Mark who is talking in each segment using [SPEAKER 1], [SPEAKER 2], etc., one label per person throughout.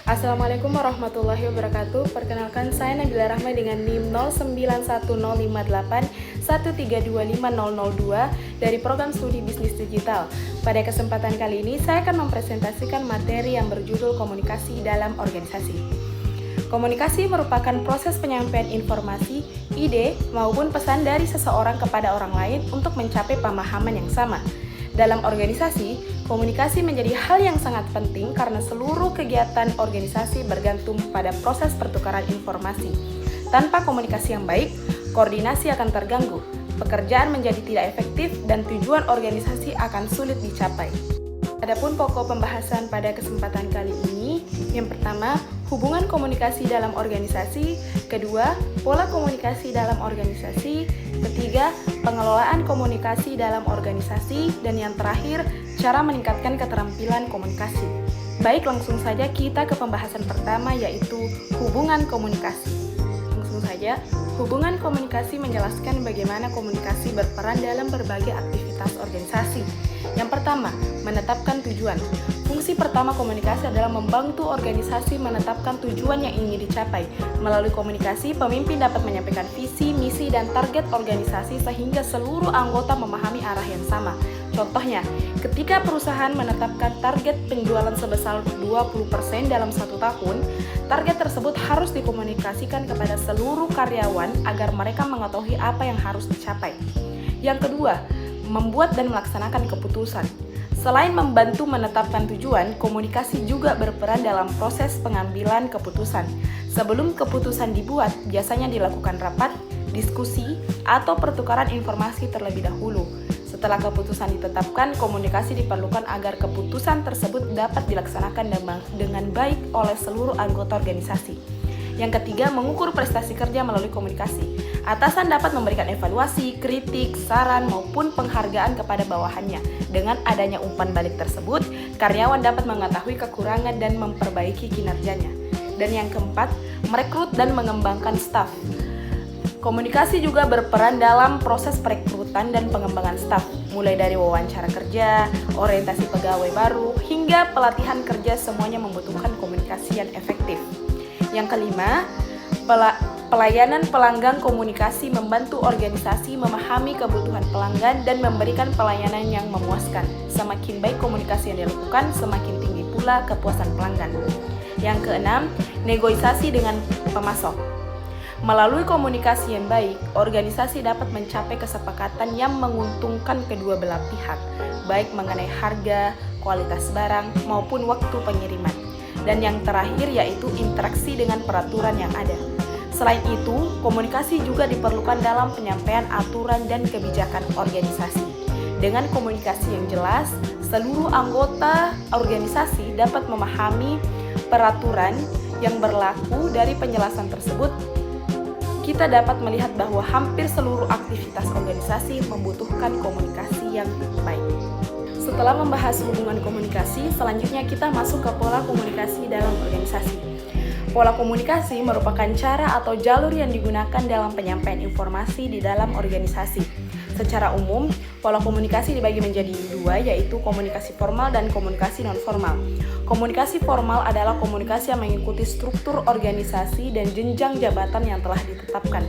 [SPEAKER 1] Assalamualaikum warahmatullahi wabarakatuh. Perkenalkan, saya Nabila Rahma dengan NIM 09105813250002 dari Program Studi Bisnis Digital. Pada kesempatan kali ini, saya akan mempresentasikan materi yang berjudul Komunikasi dalam Organisasi. Komunikasi merupakan proses penyampaian informasi, ide, maupun pesan dari seseorang kepada orang lain untuk mencapai pemahaman yang sama. Dalam organisasi, komunikasi menjadi hal yang sangat penting karena seluruh kegiatan organisasi bergantung pada proses pertukaran informasi. Tanpa komunikasi yang baik, koordinasi akan terganggu, pekerjaan menjadi tidak efektif, dan tujuan organisasi akan sulit dicapai. Adapun pokok pembahasan pada kesempatan kali ini, yang pertama, hubungan komunikasi dalam organisasi, kedua, pola komunikasi dalam organisasi, ketiga, pengelolaan komunikasi dalam organisasi, dan yang terakhir, cara meningkatkan keterampilan komunikasi. Baik, langsung saja kita ke pembahasan pertama, yaitu hubungan komunikasi. Langsung saja, hubungan komunikasi menjelaskan bagaimana komunikasi berperan dalam berbagai aktivitas organisasi. Yang pertama, menetapkan tujuan. Fungsi pertama komunikasi adalah membantu organisasi menetapkan tujuan yang ingin dicapai. Melalui komunikasi, pemimpin dapat menyampaikan visi, misi, dan target organisasi sehingga seluruh anggota memahami arah yang sama. Contohnya, ketika perusahaan menetapkan target penjualan sebesar 20% dalam 1 tahun, target tersebut harus dikomunikasikan kepada seluruh karyawan agar mereka mengetahui apa yang harus dicapai. Yang kedua, membuat dan melaksanakan keputusan. Selain membantu menetapkan tujuan, komunikasi juga berperan dalam proses pengambilan keputusan. Sebelum keputusan dibuat, biasanya dilakukan rapat, diskusi, atau pertukaran informasi terlebih dahulu. Setelah keputusan ditetapkan, komunikasi diperlukan agar keputusan tersebut dapat dilaksanakan dengan baik oleh seluruh anggota organisasi. Yang ketiga, mengukur prestasi kerja melalui komunikasi. Atasan dapat memberikan evaluasi, kritik, saran, maupun penghargaan kepada bawahannya. Dengan adanya umpan balik tersebut, karyawan dapat mengetahui kekurangan dan memperbaiki kinerjanya. Dan yang keempat, merekrut dan mengembangkan staf. Komunikasi juga berperan dalam proses perekrutan dan pengembangan staf, mulai dari wawancara kerja, orientasi pegawai baru, hingga pelatihan kerja, semuanya membutuhkan komunikasi yang efektif. Yang kelima, pelayanan pelanggan. Komunikasi membantu organisasi memahami kebutuhan pelanggan dan memberikan pelayanan yang memuaskan. Semakin baik komunikasi yang dilakukan, semakin tinggi pula kepuasan pelanggan. Yang keenam, negosiasi dengan pemasok. Melalui komunikasi yang baik, organisasi dapat mencapai kesepakatan yang menguntungkan kedua belah pihak, baik mengenai harga, kualitas barang, maupun waktu pengiriman. Dan yang terakhir yaitu interaksi dengan peraturan yang ada. Selain itu, komunikasi juga diperlukan dalam penyampaian aturan dan kebijakan organisasi. Dengan komunikasi yang jelas, seluruh anggota organisasi dapat memahami peraturan yang berlaku. Dari penjelasan tersebut, kita dapat melihat bahwa hampir seluruh aktivitas organisasi membutuhkan komunikasi yang baik. Setelah membahas hubungan komunikasi, selanjutnya kita masuk ke pola komunikasi dalam organisasi. Pola komunikasi merupakan cara atau jalur yang digunakan dalam penyampaian informasi di dalam organisasi. Secara umum, pola komunikasi dibagi menjadi dua, yaitu komunikasi formal dan komunikasi non-formal. Komunikasi formal adalah komunikasi yang mengikuti struktur organisasi dan jenjang jabatan yang telah ditetapkan.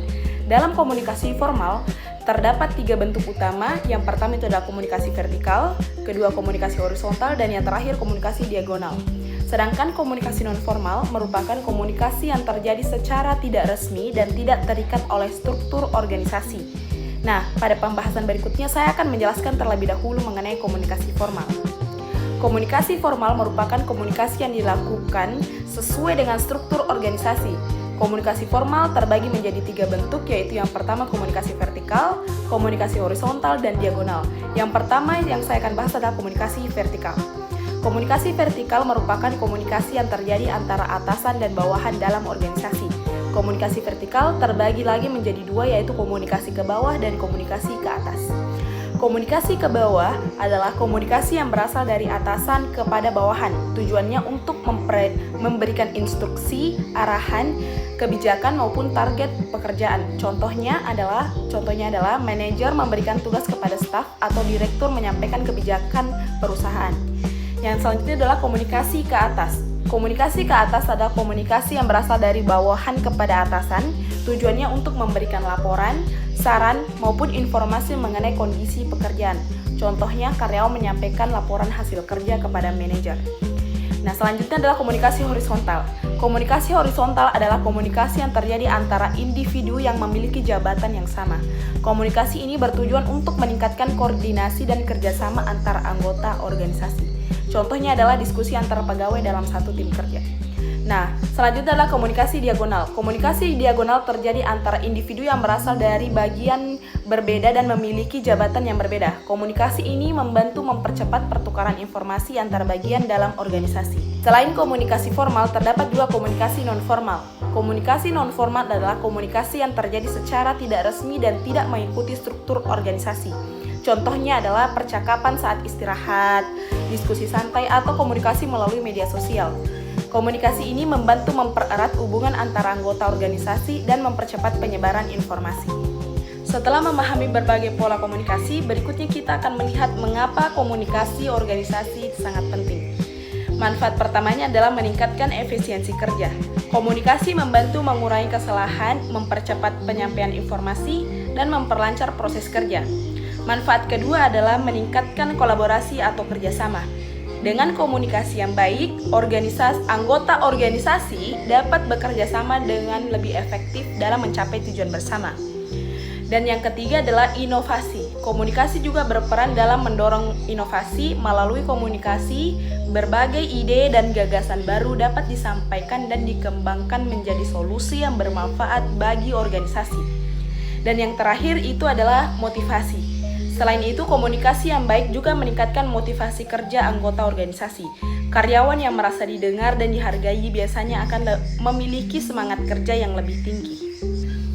[SPEAKER 1] Dalam komunikasi formal, terdapat 3 bentuk utama. Yang pertama itu adalah komunikasi vertikal, kedua komunikasi horizontal, dan yang terakhir komunikasi diagonal. Sedangkan komunikasi non-formal merupakan komunikasi yang terjadi secara tidak resmi dan tidak terikat oleh struktur organisasi. Nah, pada pembahasan berikutnya saya akan menjelaskan terlebih dahulu mengenai komunikasi formal. Komunikasi formal merupakan komunikasi yang dilakukan sesuai dengan struktur organisasi. Komunikasi formal terbagi menjadi 3 bentuk, yaitu yang pertama komunikasi vertikal, komunikasi horizontal, dan diagonal. Yang pertama yang saya akan bahas adalah komunikasi vertikal. Komunikasi vertikal merupakan komunikasi yang terjadi antara atasan dan bawahan dalam organisasi. Komunikasi vertikal terbagi lagi menjadi 2, yaitu komunikasi ke bawah dan komunikasi ke atas. Komunikasi ke bawah adalah komunikasi yang berasal dari atasan kepada bawahan. Tujuannya untuk memberikan instruksi, arahan, kebijakan maupun target pekerjaan. Contohnya adalah manajer memberikan tugas kepada staf atau direktur menyampaikan kebijakan perusahaan. Yang selanjutnya adalah komunikasi ke atas. Komunikasi ke atas adalah komunikasi yang berasal dari bawahan kepada atasan, tujuannya untuk memberikan laporan, saran, maupun informasi mengenai kondisi pekerjaan. Contohnya, karyawan menyampaikan laporan hasil kerja kepada manajer. Nah, selanjutnya adalah komunikasi horizontal. Komunikasi horizontal adalah komunikasi yang terjadi antara individu yang memiliki jabatan yang sama. Komunikasi ini bertujuan untuk meningkatkan koordinasi dan kerjasama antar anggota organisasi. Contohnya adalah diskusi antar pegawai dalam satu tim kerja. Nah, selanjutnya adalah komunikasi diagonal. Komunikasi diagonal terjadi antara individu yang berasal dari bagian berbeda dan memiliki jabatan yang berbeda. Komunikasi ini membantu mempercepat pertukaran informasi antar bagian dalam organisasi. Selain komunikasi formal, terdapat juga komunikasi non-formal. Komunikasi non-formal adalah komunikasi yang terjadi secara tidak resmi dan tidak mengikuti struktur organisasi. Contohnya adalah percakapan saat istirahat, diskusi santai, atau komunikasi melalui media sosial. Komunikasi ini membantu mempererat hubungan antara anggota organisasi dan mempercepat penyebaran informasi. Setelah memahami berbagai pola komunikasi, berikutnya kita akan melihat mengapa komunikasi organisasi sangat penting. Manfaat pertamanya adalah meningkatkan efisiensi kerja. Komunikasi membantu mengurangi kesalahan, mempercepat penyampaian informasi, dan memperlancar proses kerja. Manfaat kedua adalah meningkatkan kolaborasi atau kerjasama. Dengan komunikasi yang baik, anggota organisasi dapat bekerja sama dengan lebih efektif dalam mencapai tujuan bersama. Dan yang ketiga adalah inovasi. Komunikasi juga berperan dalam mendorong inovasi. Melalui komunikasi, berbagai ide dan gagasan baru dapat disampaikan dan dikembangkan menjadi solusi yang bermanfaat bagi organisasi. Dan yang terakhir itu adalah motivasi. Selain itu, komunikasi yang baik juga meningkatkan motivasi kerja anggota organisasi. Karyawan yang merasa didengar dan dihargai biasanya akan memiliki semangat kerja yang lebih tinggi.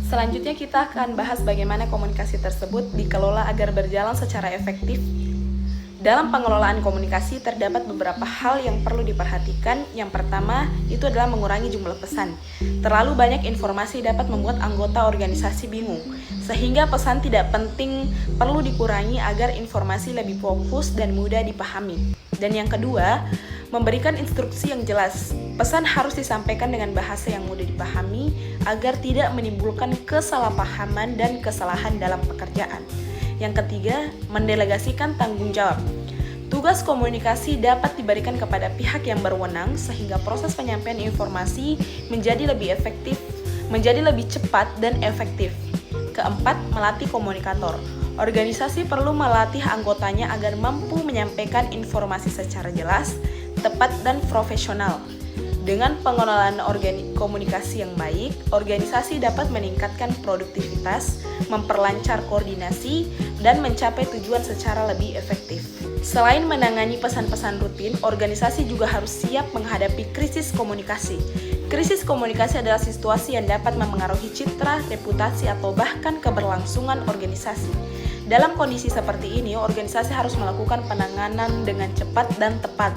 [SPEAKER 1] Selanjutnya kita akan bahas bagaimana komunikasi tersebut dikelola agar berjalan secara efektif. Dalam pengelolaan komunikasi terdapat beberapa hal yang perlu diperhatikan. Yang pertama, itu adalah mengurangi jumlah pesan. Terlalu banyak informasi dapat membuat anggota organisasi bingung, sehingga pesan tidak penting perlu dikurangi agar informasi lebih fokus dan mudah dipahami. Dan yang kedua, memberikan instruksi yang jelas. Pesan harus disampaikan dengan bahasa yang mudah dipahami agar tidak menimbulkan kesalahpahaman dan kesalahan dalam pekerjaan. Yang ketiga, mendelegasikan tanggung jawab. Tugas komunikasi dapat diberikan kepada pihak yang berwenang sehingga proses penyampaian informasi menjadi lebih cepat dan efektif. Keempat, melatih komunikator. Organisasi perlu melatih anggotanya agar mampu menyampaikan informasi secara jelas, tepat, dan profesional. Dengan pengelolaan komunikasi yang baik, organisasi dapat meningkatkan produktivitas, memperlancar koordinasi, dan mencapai tujuan secara lebih efektif. Selain menangani pesan-pesan rutin, organisasi juga harus siap menghadapi krisis komunikasi. Krisis komunikasi adalah situasi yang dapat memengaruhi citra, reputasi, atau bahkan keberlangsungan organisasi. Dalam kondisi seperti ini, organisasi harus melakukan penanganan dengan cepat dan tepat.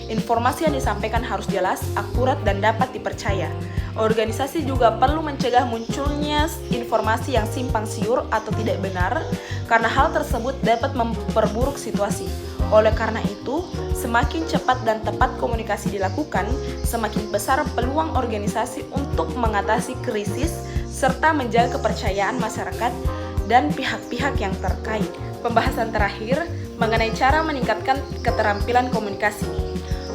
[SPEAKER 1] Informasi yang disampaikan harus jelas, akurat, dan dapat dipercaya. Organisasi juga perlu mencegah munculnya informasi yang simpang siur atau tidak benar, karena hal tersebut dapat memperburuk situasi. Oleh karena itu, semakin cepat dan tepat komunikasi dilakukan, semakin besar peluang organisasi untuk mengatasi krisis serta menjaga kepercayaan masyarakat dan pihak-pihak yang terkait. Pembahasan terakhir mengenai cara meningkatkan keterampilan komunikasi.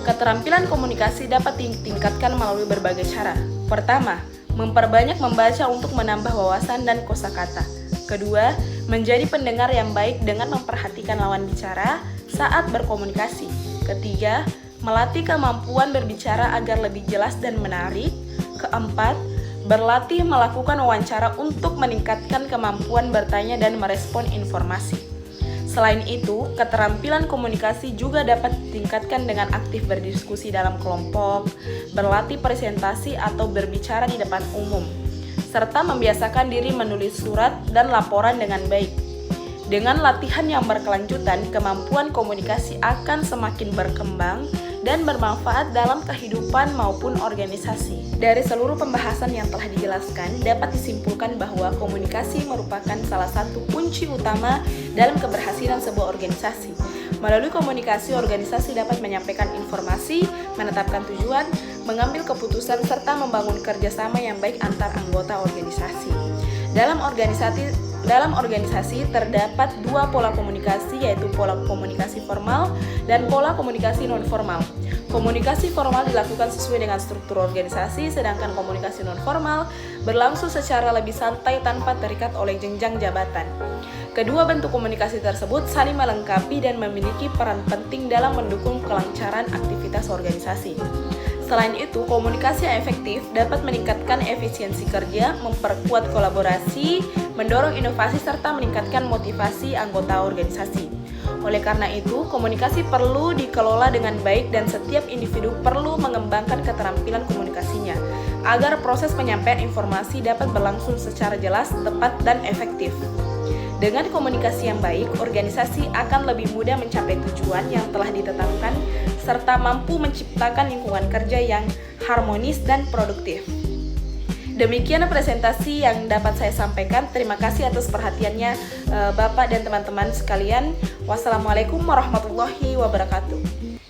[SPEAKER 1] Keterampilan komunikasi dapat ditingkatkan melalui berbagai cara. Pertama, memperbanyak membaca untuk menambah wawasan dan kosakata. Kedua, menjadi pendengar yang baik dengan memperhatikan lawan bicara saat berkomunikasi. Ketiga, melatih kemampuan berbicara agar lebih jelas dan menarik. Keempat, berlatih melakukan wawancara untuk meningkatkan kemampuan bertanya dan merespon informasi. Selain itu, keterampilan komunikasi juga dapat ditingkatkan dengan aktif berdiskusi dalam kelompok, berlatih presentasi atau berbicara di depan umum, serta membiasakan diri menulis surat dan laporan dengan baik. Dengan latihan yang berkelanjutan, kemampuan komunikasi akan semakin berkembang dan bermanfaat dalam kehidupan maupun organisasi. Dari seluruh pembahasan yang telah dijelaskan, dapat disimpulkan bahwa komunikasi merupakan salah satu kunci utama dalam keberhasilan sebuah organisasi. Melalui komunikasi, organisasi dapat menyampaikan informasi, menetapkan tujuan, mengambil keputusan, serta membangun kerjasama yang baik antar anggota organisasi. Dalam organisasi terdapat dua pola komunikasi, yaitu pola komunikasi formal dan pola komunikasi non-formal. Komunikasi formal dilakukan sesuai dengan struktur organisasi, sedangkan komunikasi non-formal berlangsung secara lebih santai tanpa terikat oleh jenjang jabatan. Kedua bentuk komunikasi tersebut saling melengkapi dan memiliki peran penting dalam mendukung kelancaran aktivitas organisasi. Selain itu, komunikasi yang efektif dapat meningkatkan efisiensi kerja, memperkuat kolaborasi, mendorong inovasi, serta meningkatkan motivasi anggota organisasi. Oleh karena itu, komunikasi perlu dikelola dengan baik dan setiap individu perlu mengembangkan keterampilan komunikasinya agar proses penyampaian informasi dapat berlangsung secara jelas, tepat, dan efektif. Dengan komunikasi yang baik, organisasi akan lebih mudah mencapai tujuan yang telah ditetapkan serta mampu menciptakan lingkungan kerja yang harmonis dan produktif. Demikian presentasi yang dapat saya sampaikan. Terima kasih atas perhatiannya Bapak dan teman-teman sekalian. Wassalamualaikum warahmatullahi wabarakatuh.